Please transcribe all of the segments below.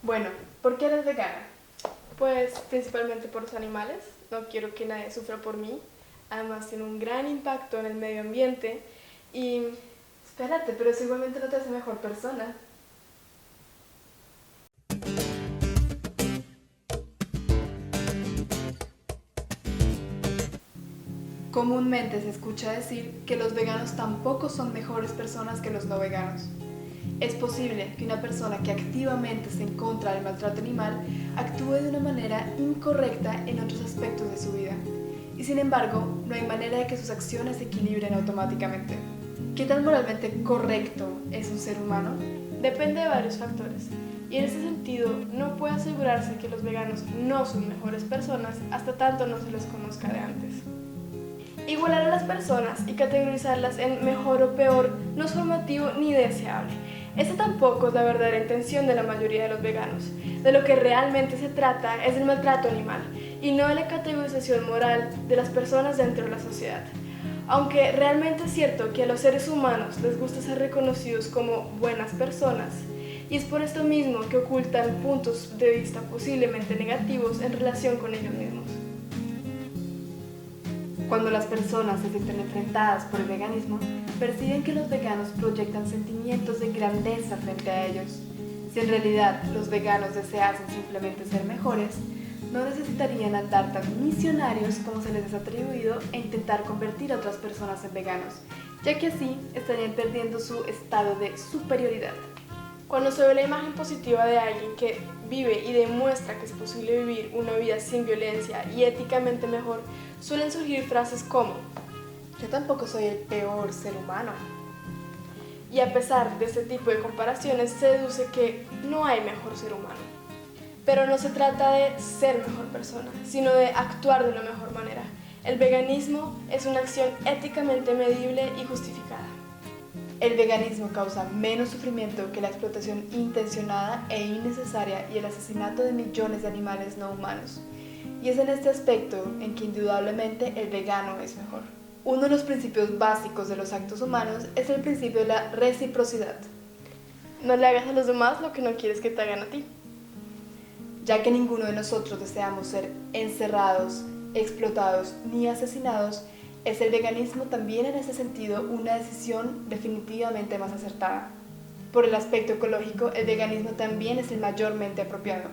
Bueno, ¿por qué eres vegana? Pues principalmente por los animales, no quiero que nadie sufra por mí, además tiene un gran impacto en el medio ambiente y Espérate, pero eso igualmente no te hace mejor persona. Comúnmente se escucha decir que los veganos tampoco son mejores personas que los no veganos. Es posible que una persona que activamente se en contra del maltrato animal actúe de una manera incorrecta en otros aspectos de su vida. Y sin embargo, no hay manera de que sus acciones se equilibren automáticamente. ¿Qué tan moralmente correcto es un ser humano? depende de varios factores. Y en ese sentido, no puede asegurarse que los veganos no son mejores personas hasta tanto no se les conozca de antes. Igualar a las personas y categorizarlas en mejor o peor no es formativo ni deseable. Esta tampoco es la verdadera intención de la mayoría de los veganos. De lo que realmente se trata es del maltrato animal y no de la categorización moral de las personas dentro de la sociedad. Aunque realmente es cierto que a los seres humanos les gusta ser reconocidos como buenas personas, y es por esto mismo que ocultan puntos de vista posiblemente negativos en relación con ellos mismos. Cuando las personas se sienten enfrentadas por el veganismo, perciben que los veganos proyectan sentimientos de grandeza frente a ellos. Si en realidad los veganos deseasen simplemente ser mejores, no necesitarían andar tan misionarios como se les es atribuido e intentar convertir a otras personas en veganos, ya que así estarían perdiendo su estado de superioridad. Cuando se ve la imagen positiva de alguien que vive y demuestra que es posible vivir una vida sin violencia y éticamente mejor, suelen surgir frases como Yo tampoco soy el peor ser humano. y a pesar de este tipo de comparaciones se deduce que no hay mejor ser humano. Pero no se trata de ser mejor persona, sino de actuar de una mejor manera. El veganismo es una acción éticamente medible y justificada. El veganismo causa menos sufrimiento que la explotación intencionada e innecesaria y el asesinato de millones de animales no humanos. Y es en este aspecto en que indudablemente el vegano es mejor. Uno de los principios básicos de los actos humanos es el principio de la reciprocidad, No le hagas a los demás lo que no quieres que te hagan a ti. ya que ninguno de nosotros deseamos ser encerrados, explotados ni asesinados. Es el veganismo también en ese sentido una decisión definitivamente más acertada. Por el aspecto ecológico, el veganismo también es el mayormente apropiado.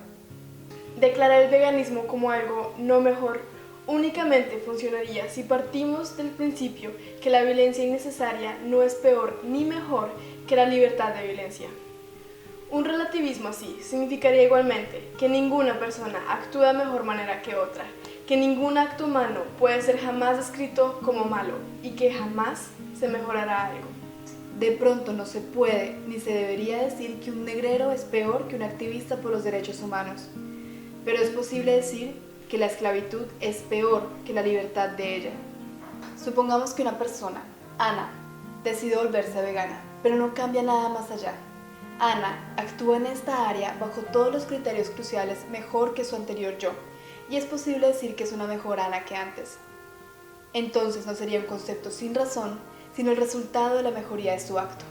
Declarar el veganismo como algo no mejor únicamente funcionaría si partimos del principio que la violencia innecesaria no es peor ni mejor que la libertad de violencia. Un relativismo así significaría igualmente que ninguna persona actúa de mejor manera que otra, que ningún acto humano puede ser jamás descrito como malo y que jamás se mejorará algo. De pronto no se puede ni se debería decir que un negrero es peor que un activista por los derechos humanos, pero es posible decir que la esclavitud es peor que la libertad de ella. Supongamos que una persona, Ana, decide volverse vegana, pero no cambia nada más allá. Ana actúa en esta área bajo todos los criterios cruciales mejor que su anterior yo, y es posible decir que es una mejor Ana que antes. Entonces no sería un concepto sin razón, sino el resultado de la mejoría de su acto.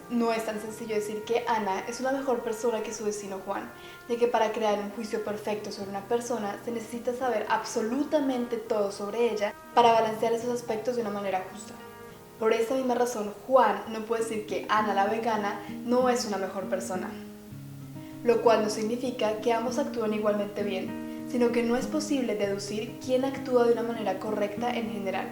No es tan sencillo decir que Ana es una mejor persona que su vecino Juan, ya que para crear un juicio perfecto sobre una persona se necesita saber absolutamente todo sobre ella para balancear esos aspectos de una manera justa. Por esta misma razón, Juan no puede decir que Ana la vegana no es una mejor persona, lo cual no significa que ambos actúen igualmente bien, sino que no es posible deducir quién actúa de una manera correcta en general.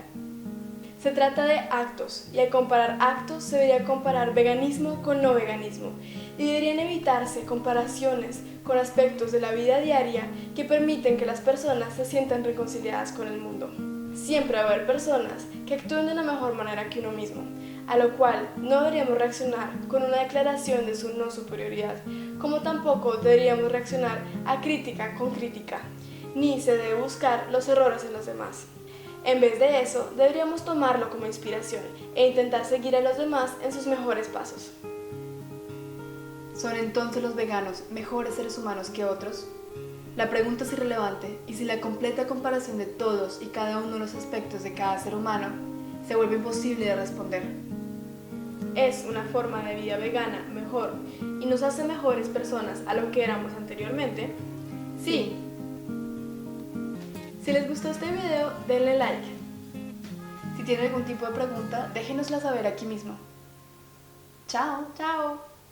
Se trata de actos, y al comparar actos se debería comparar veganismo con no veganismo, y deberían evitarse comparaciones con aspectos de la vida diaria que permiten que las personas se sientan reconciliadas con el mundo. Siempre va a haber personas que actúen de una mejor manera que uno mismo, a lo cual no deberíamos reaccionar con una declaración de su no superioridad, como tampoco deberíamos reaccionar a crítica con crítica, ni se debe buscar los errores en los demás. En vez de eso, deberíamos tomarlo como inspiración e intentar seguir a los demás en sus mejores pasos. ¿Son entonces los veganos mejores seres humanos que otros? La pregunta es irrelevante y sin la completa comparación de todos y cada uno de los aspectos de cada ser humano, se vuelve imposible de responder. es una forma de vida vegana mejor y nos hace mejores personas a lo que éramos anteriormente? Sí. Si les gustó este video, denle like. Si tienen algún tipo de pregunta, déjenosla saber aquí mismo. Chao. Chao.